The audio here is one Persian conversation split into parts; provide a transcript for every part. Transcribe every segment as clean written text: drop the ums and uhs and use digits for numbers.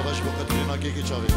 باش وقت لینا کی چاوی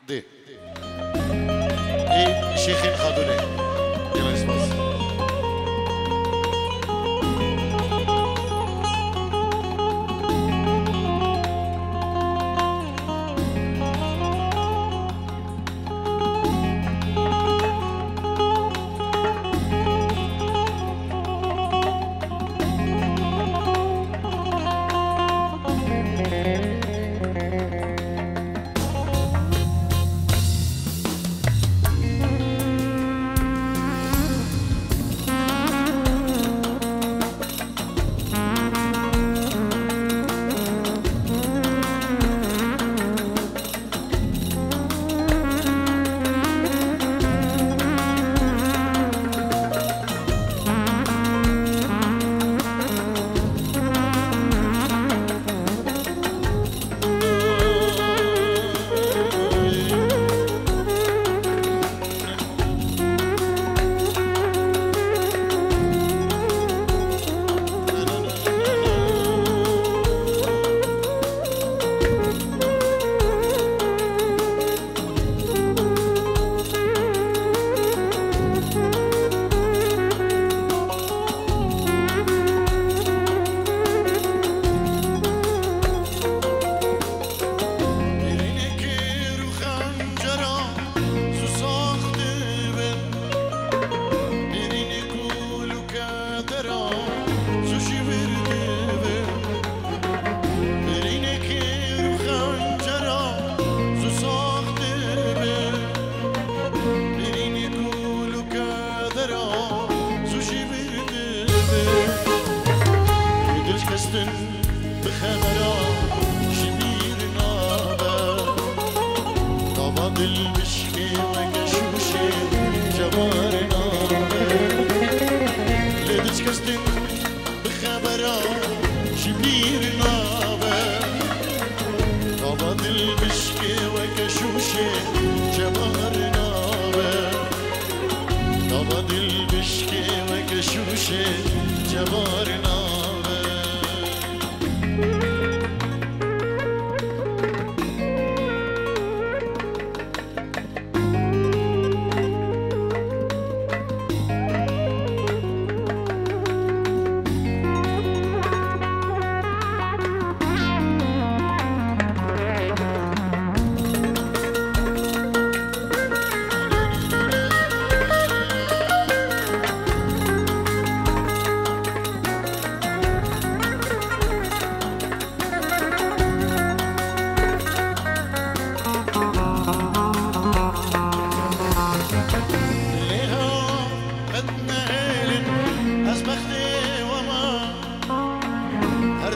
دي ايه شيخين خدوني يلا اسمع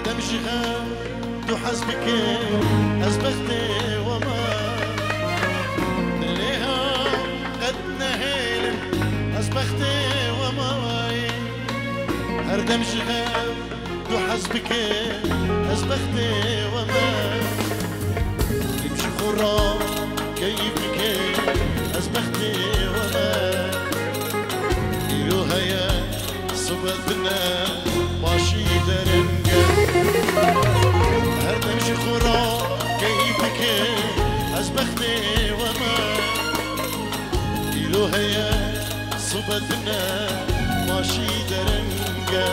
هردم شغال دو حسبك أزبختي وما ليها قد نهيل أزبختي وما هردم شغال دو حسبك أزبختي وما يمشي خرا كيفك أزبختي وما إلوها يا صبتنا ماشي درنجة هردم شي خرا كيفك أزبختي وما إلوها يا صبتنا ماشي درنجة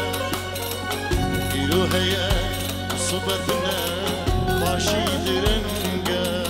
إلوها يا صبتنا ماشي درنجة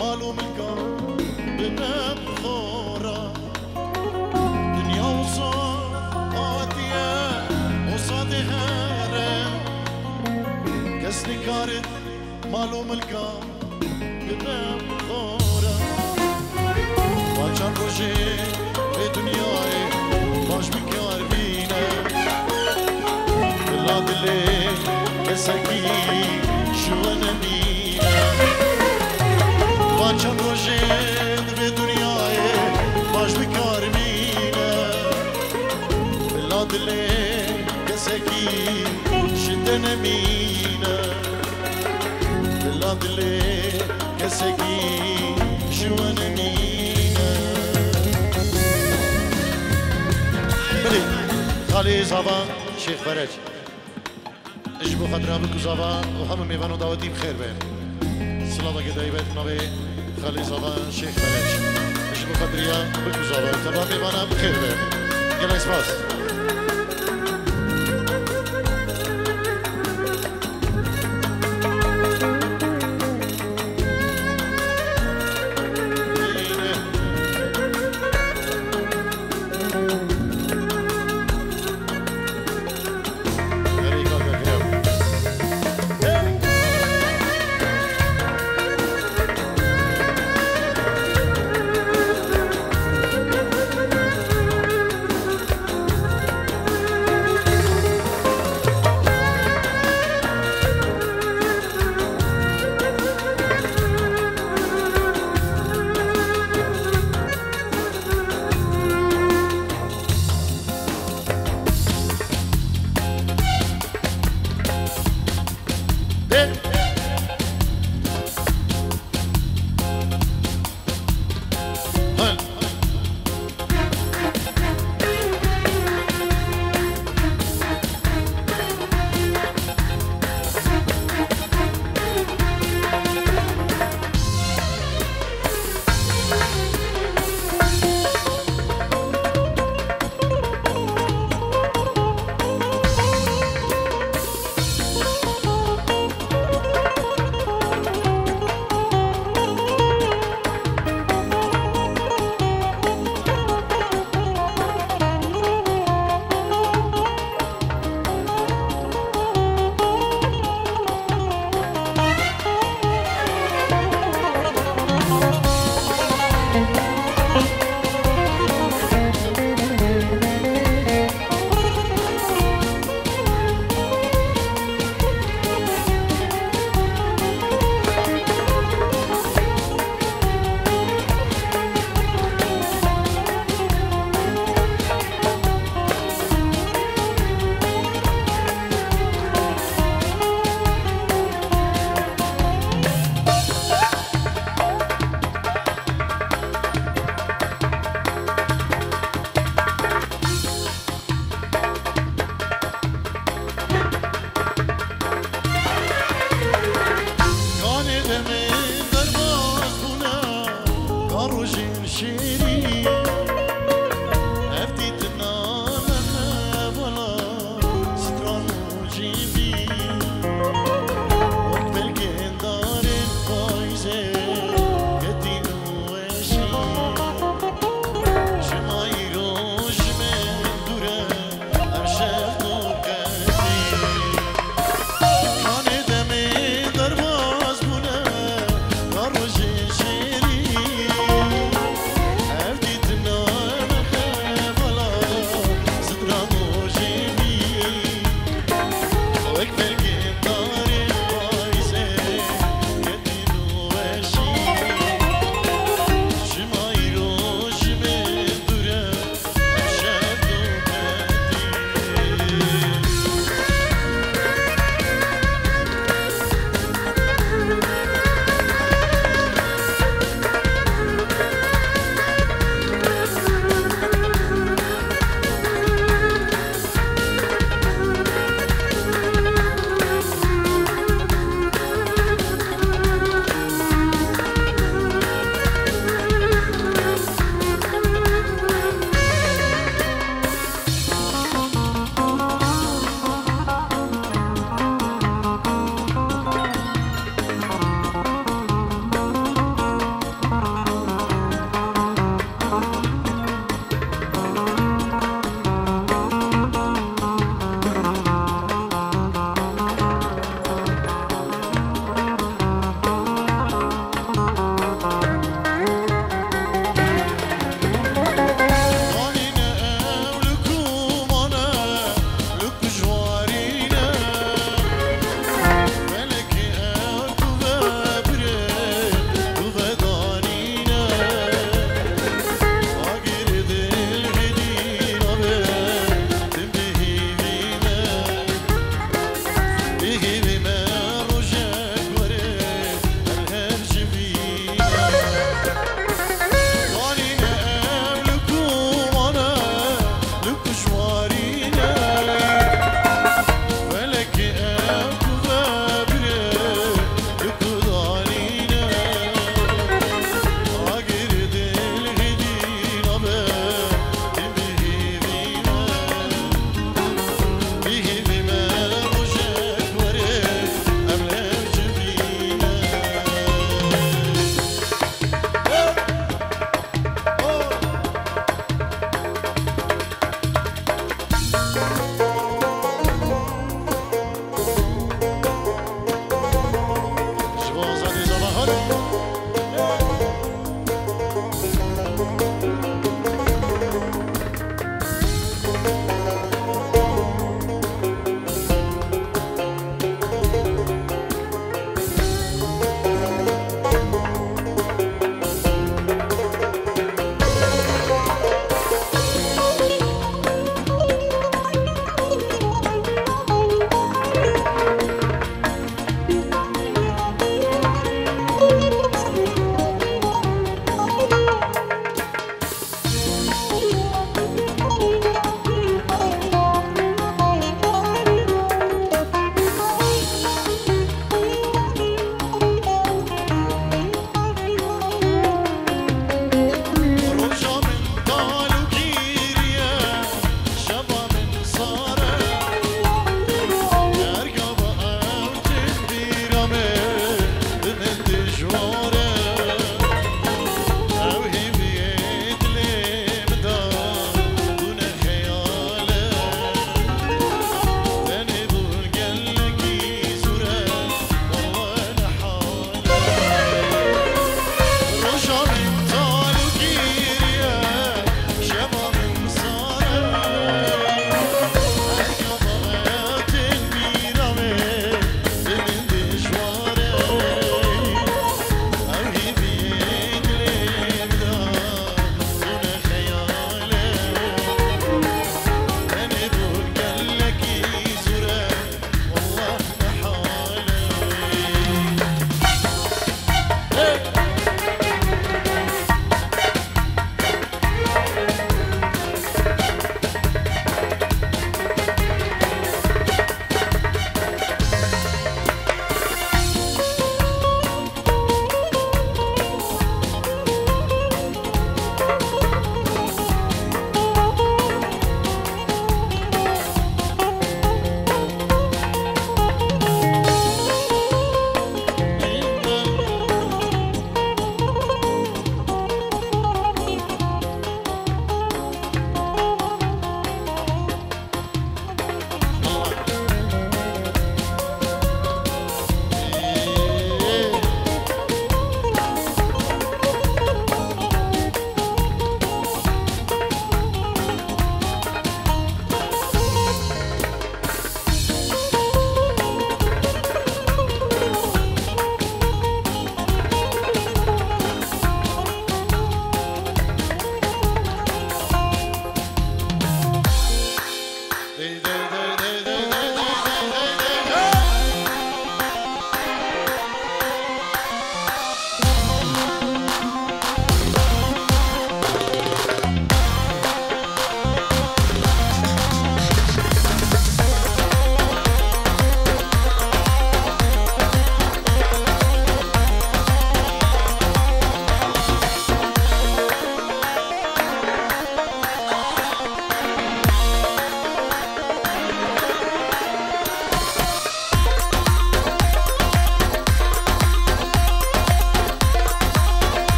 معلوم الكون بباب خورا دنيا وصاتيا وصادي هارا كسني كارت معلوم الكون بباب خورا وكان روجي بدنياي باش بكار بينا بلاد الليل كسكي شو انا بينا وكان روجين بدنياي باش بكار مينا بلاد الليل كسكي شدنا مينا بلاد الليل كسكي شوانا مينا بلي خالي زبان شيخ فرج اجبو خطرها بكو زبان وهم ميوانو داودي بخير بين سلامة كده يبقى نبي خالي زبان شيخ فرج اجبو خطرها بكو زبان تبا ميوانا بخير بين يلا اسفاس شیری افتید نانه بالا ستران و جیبی وقت بلگن دارن پایزه گدین و اشی شمایی روش من دوره امشب تو کردی خانه دمی در باز بونه در روش شیری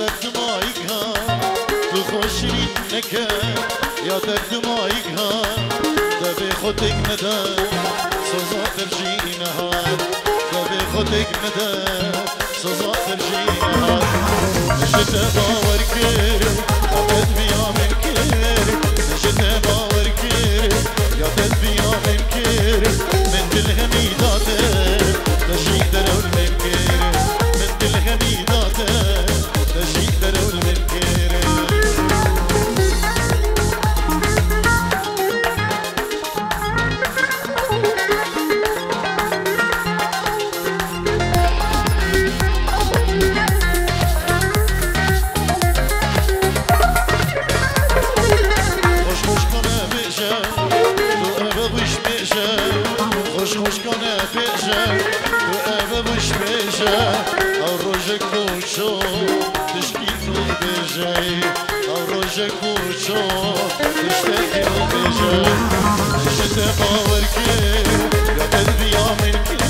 درد مایک ها تو خوشی نکن یا درد مایک ها دبی خودک مدن سوزا ترجینه ها دبی خودک مدن سوزا ترجینه ها نشت باور کر یادت بیا من کر نشت باور کر یادت بیا من کر من دل همی داده نشی درول من کر من دل همی داده نشی درول من کر خوش کنه پیشه تو اوه بوش پیشه او روژه کوچو تشکی رو بیشه او روژه کوچو تشکی رو بیشه نشت باور کر یادت بیا من کر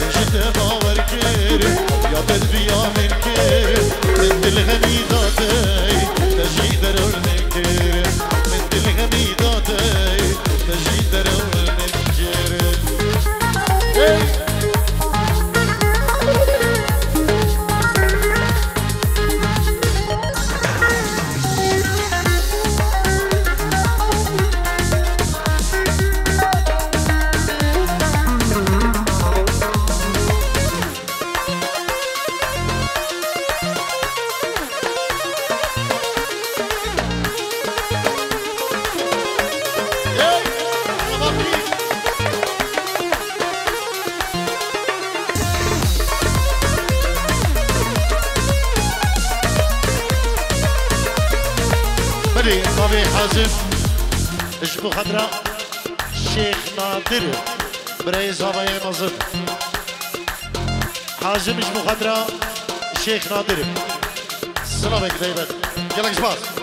نشت باور کر یادت بیا من کر من دل همی داده تشی درول من کر من دل همی داده تشی درول من کر بابي حازم اشبو خضراء شيخ نادر برئيس هواي مصر حازم اشبو خضراء شيخ نادر سلامك دايما يلا جباس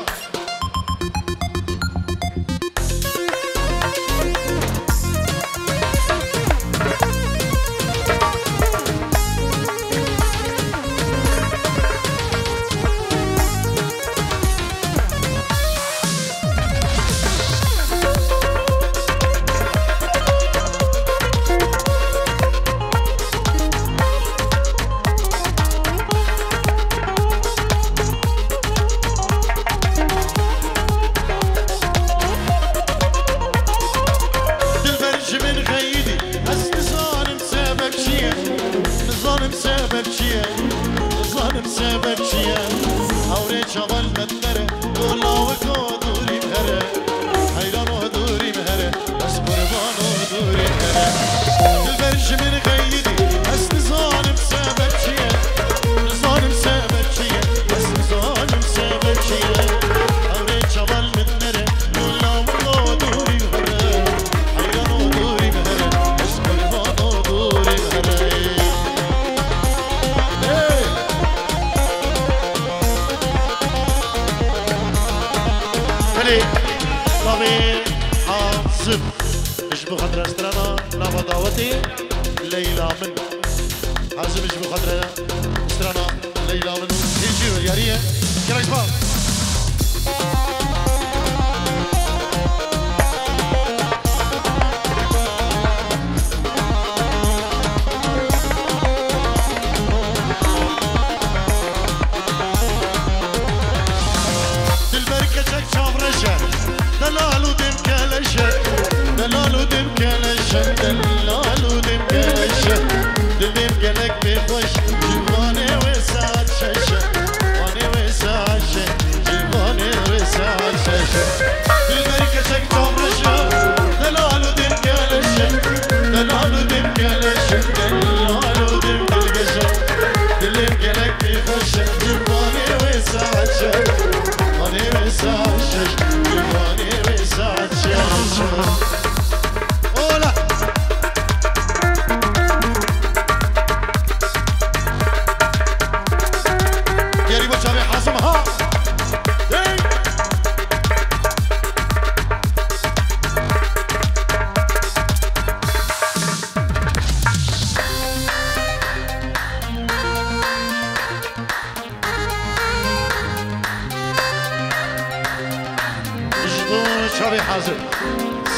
شابي حازم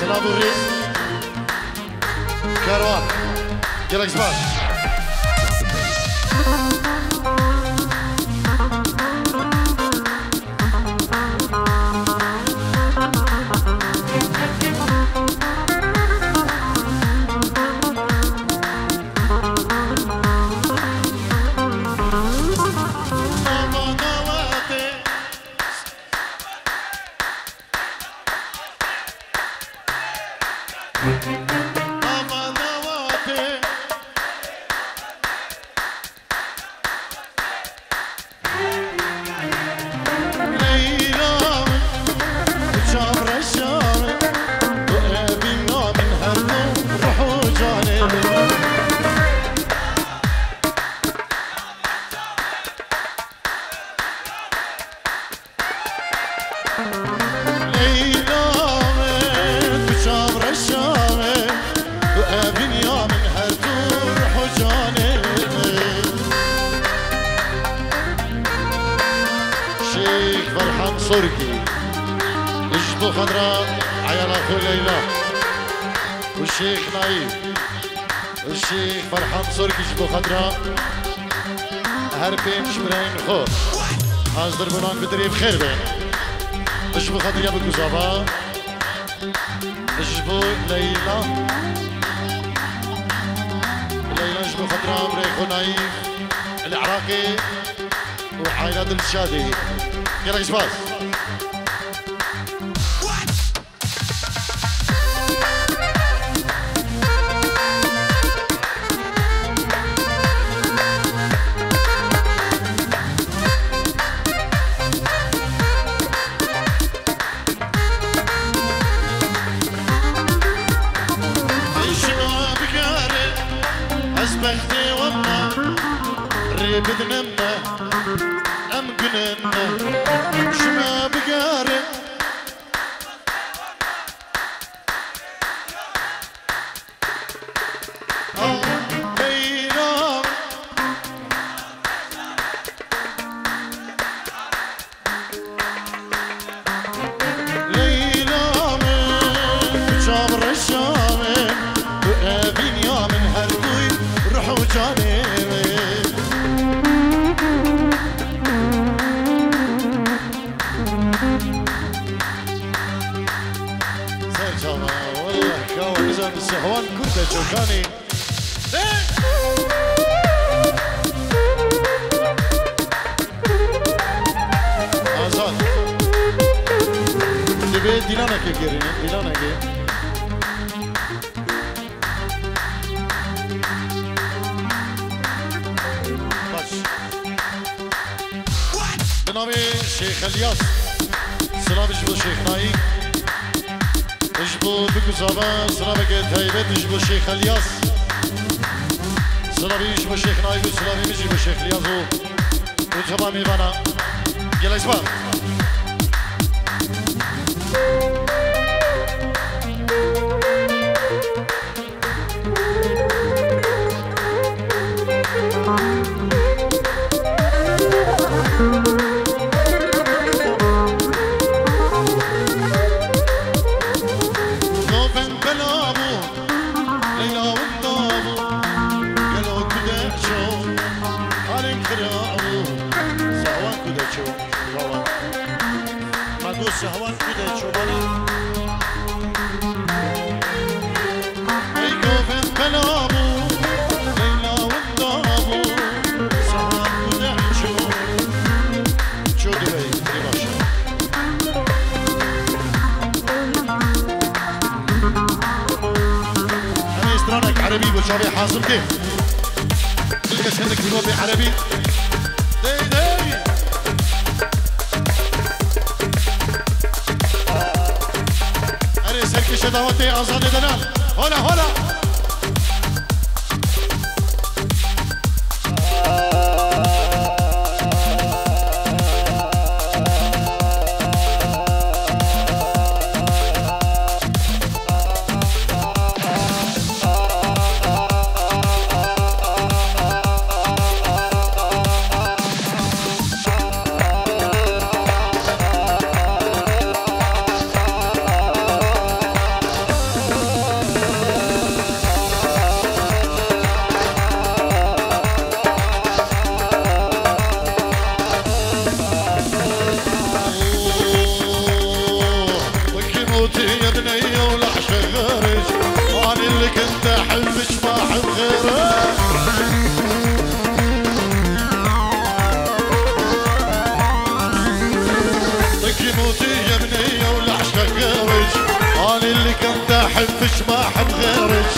سلام الريس كاروان يلا زبان صرقي اجبو خضراء عيال اخو ليلى والشيخ نايف والشيخ فرحان صرقي اجبو خضراء هربين شبرين خور حاضر بنان بدري بخير بين اجبو خضراء يا بقزابا اجبو ليلى ليلى اجبو خضراء بريخو نايف العراقي وعائلات الشادي يلا جباز أسبختي وما ريبدنا أم قننا شما بقارن ليلى ليلى من شامر الشامن وابن يا من هالقوي روحوا جانب والله كاو نزل السهوان كنت شوكاني آزاد دبي ديلانا كي كيرين ديلانا كي باش بنامي شيخ الياس سلام جبو شيخ نايك اجبو بكزابا سلامك تهيبت اجبو شيخ الياس سلامي اجبو شيخ نايب سلامي اجبو شيخ الياسو وجبا ميبانا يلا اسبان شهوان كده شوبالا ايكو في كلامو ليلى والضابو شهوان كده شو دبي دي باشا انا استرانك عربي وشابي حازم كيف تلقى سنك بلوبي عربي دي دي سركش دعوتي آزاد دلال هلا هلا احبش ما احب غيرك.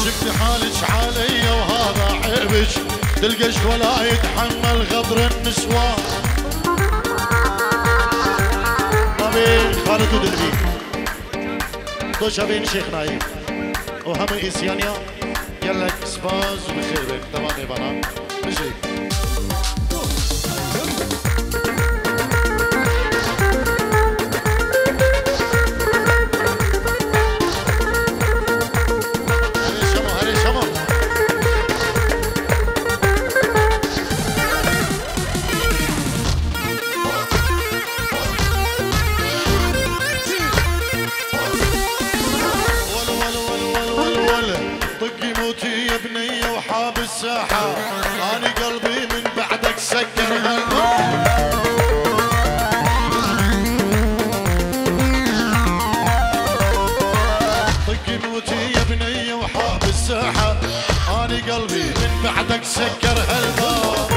شفتي حالك علي وهذا عيبك، تلقاش ولا يتحمل غدر النسوان. طبيب خالد ودلبي تشابين شيخ نايف وهم إسيانيا يلك سباز وبخير بك تمام يا بنا مشي. الساحة أنا قلبي من بعدك سكر طقي موتي يا بنية وحاب الساحة أنا قلبي من بعدك سكر هالباب.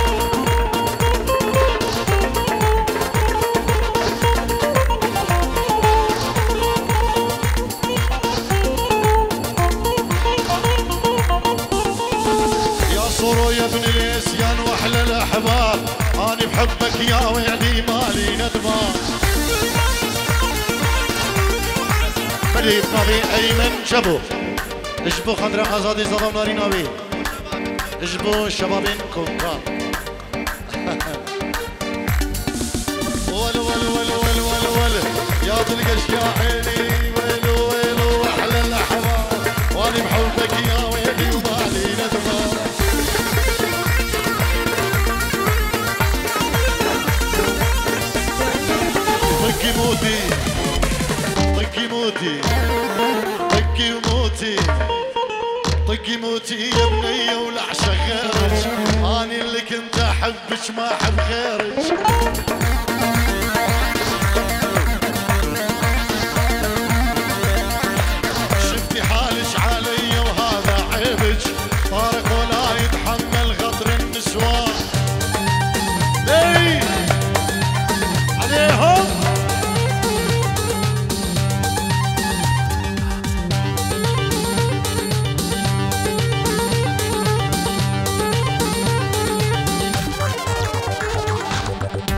يا ابن الاسيان واحلى الاحباب انا بحبك يا ويلي مالي ندمان. مليف نبي ايمن جبو اجبو خضر ازادي زبام ناري نبي اجبو شبابين كوكا ول ول ول ول ول ول يا تلقش يا عيني ويلو ويلو واحلى الاحباب وانا بحبك يا ويلي ومالي ندمان. طقي موتي طقي موتي طقي وموتي طقي موتي يا بنية ولا اعشق غيرك اني اللي كنت احبك ما احب غيرك. شفتي حالك علي وهذا عيبك طارق ولا يتحمل غدر النسوان. عليهم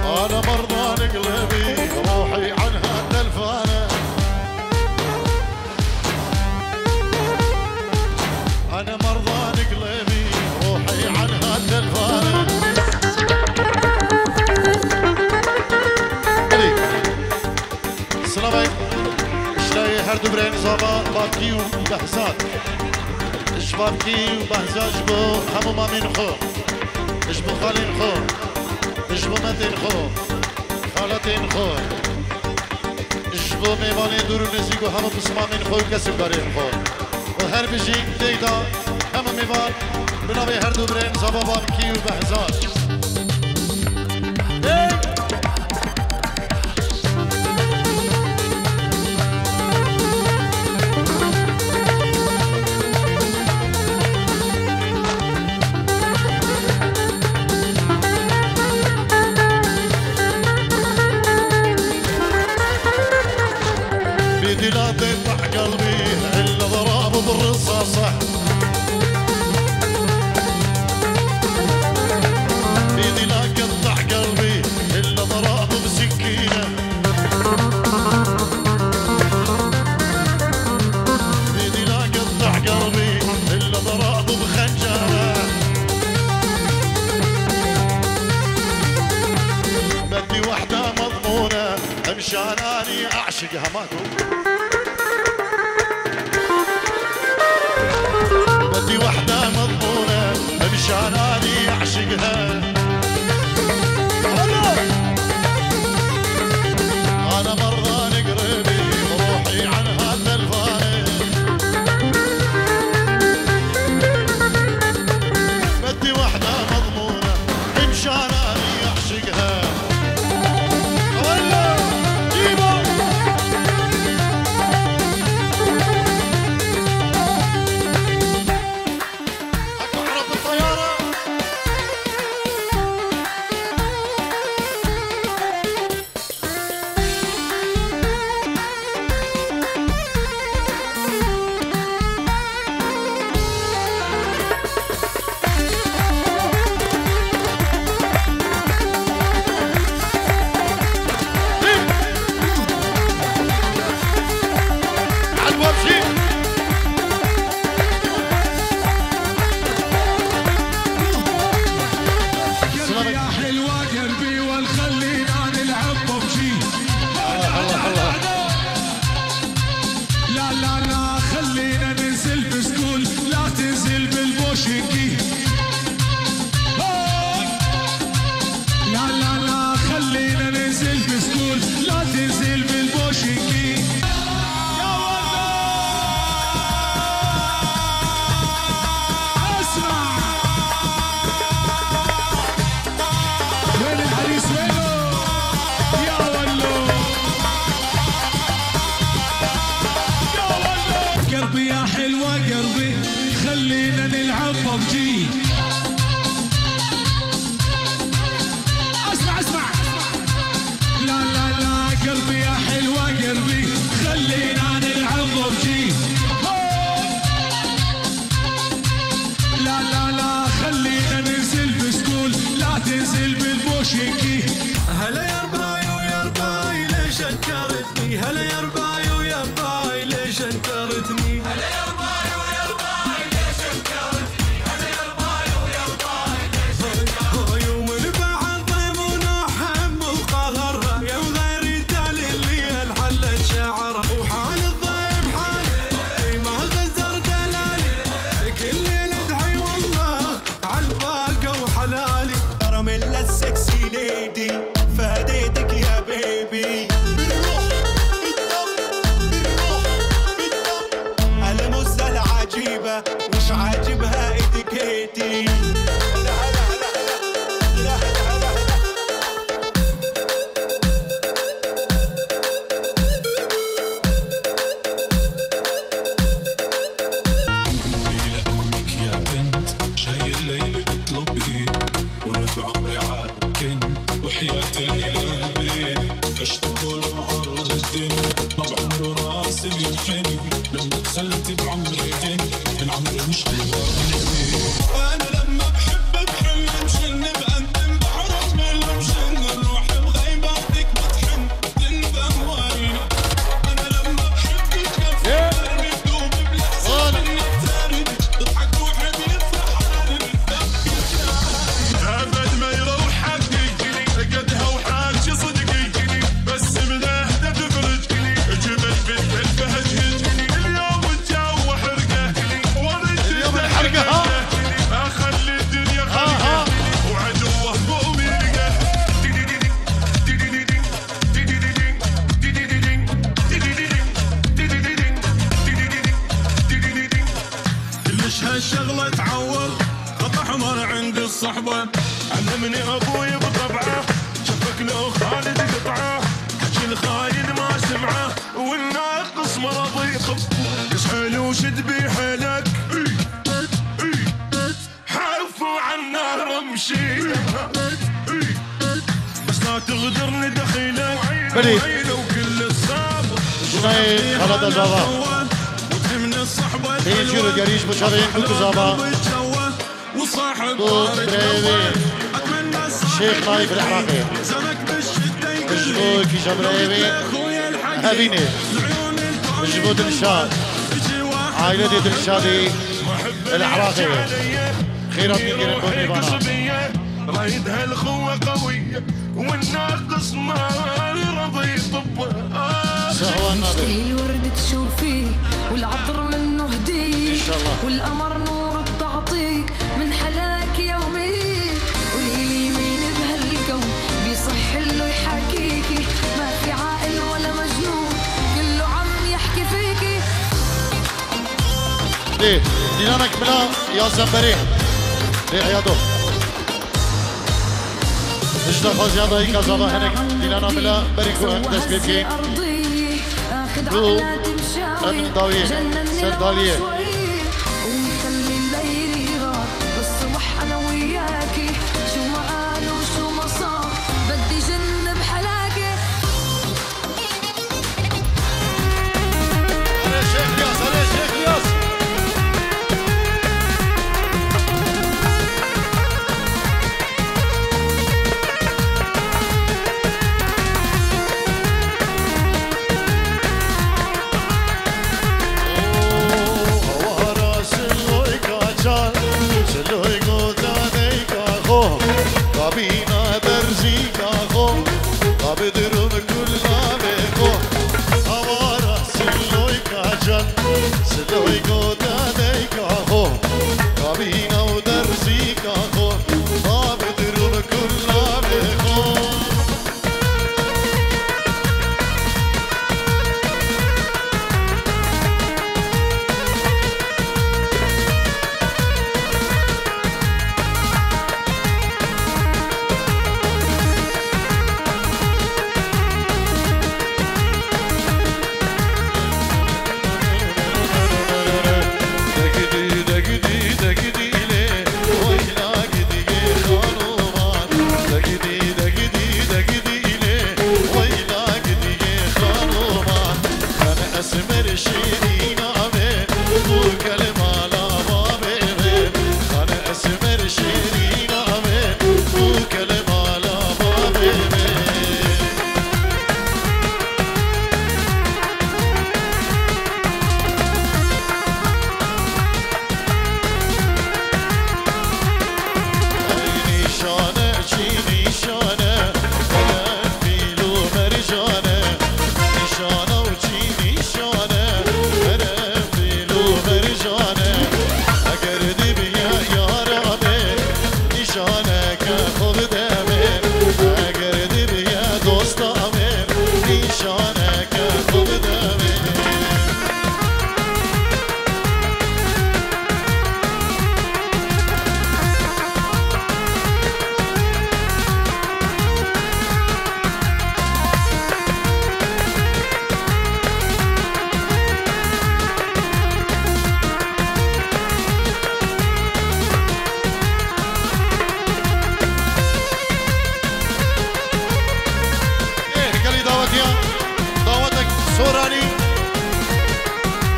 أنا مرضان قلبي روحي عنها تلفانة أنا مرضان قلبي روحي عنها تلفانة. سلامي شلاي هردو برين زابا بابكي وبهزات اش بابكي وبهزات جبو همو مامين خو اجبو خالين خو اجبو متين خو خالتين خو اجبو ميواني دورو نزيگو همو بسمامين خو كسب دارين خو وهر بجيك تيدا همو ميوان بنابي هردو برين زابا بابكي وبهزات. بيدي لا تقطع قلبي الا ضراب بالرصاصة بيدي لا قطع قلبي الا ضراب بسكينة بيدي لا قطع قلبي الا ضراب بخنجرة بدي وحدة مضمونة مشان اني اعشقها ماكو بدي وحدة مضمونة مشان اني اعشقها. انا مرضان قريبي روحي عنها تلفانة بدي وحدة مضمونة مشان اني اعشقها. وشيكي. هلا يا رباي ويا رباي ليش انكرتني؟ هلا يا رباي ويا رباي ليش انكرتني؟ هلا يا رباي ويا رباي ليش انكرتني؟ هلا يا رباي ويا رباي ليش انكرتني؟ يوم البعض ضيم ونحب وقهرها يا وغيري تالي اللي انحلت شعرها وحال الضيم حالي ما غزر دلالي كل ليلة ادعي والله عالباقة وحلالي. كراميلا السكسي ليدي فهديتك يا بيبي. بالروح بالدم بالروح بالدم المزة العجيبة مش عاجبها اتيكيتي. يا بنت جاي الليل تطلبي ونفع عمري عالكن وحياة القلبين اشتغل عرض الدين ما بعمر راسي ينحن لما دخلت بعمري من عمري مش بيواني. انا لما بحب بحن مشن بقدم بعرف من المشن نروح بغيباتك بتحن تندم وين. انا لما بحب تكفي بدوب بالاحساس النتارد تضحك روحي بيفرح حالي ابد ما يروح حقي قدها وحاجي صدقي بس من اهدى تفرج جبت بنت الفهج اليوم الجو حرقه اليوم الحرقه اخلي الدنيا خلقه وعدوه مؤمنه. كلش هالشغله تعور خط احمر عند الصحبه علمني ابوي بطبعه شفك لو خالد قطعه حكي الخاين ما سمعه والناقص مرض يخف يسحل وشد بحيلك حفوا عنا رمشي بس لا تغدرني دخيلك بلي وكل الصعب جناي خالد الزابا هيجيرو جريش بشرين بكزابا دو بريوي شيخ نايف العراقي بجبو كيشا بريوي هبيني بجبو دلشاد عائلة دلشادي العراقي خيرات من جرين بوني بانا رايد هالخوة قوية والناقص ما رضي يطبه. سهوى الناظر الورد تشوفيه والعطر منه هديه ان شاء الله والقمر نور بتعطيك من حلاك يومي واليمين بهالكون بيصح له يحاكيكي ما في عاقل ولا مجنون كله عم يحكي فيكي. ليه دينانك بلا يا زنبري ليه عيادو اجدا خازيادا هيك زابا هنك دينانا بلا بريكو دست بيكي رو أدم داوية سردالية ومخلي الليل يغار بالصبح أنا وياكي شو ما قال وشو ما صار بدي جن بحلاكي. علي شيخ الياس علي شيخ الياس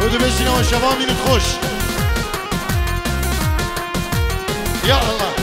ودي بسنا والشباب من تخش يا الله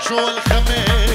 شو الخميس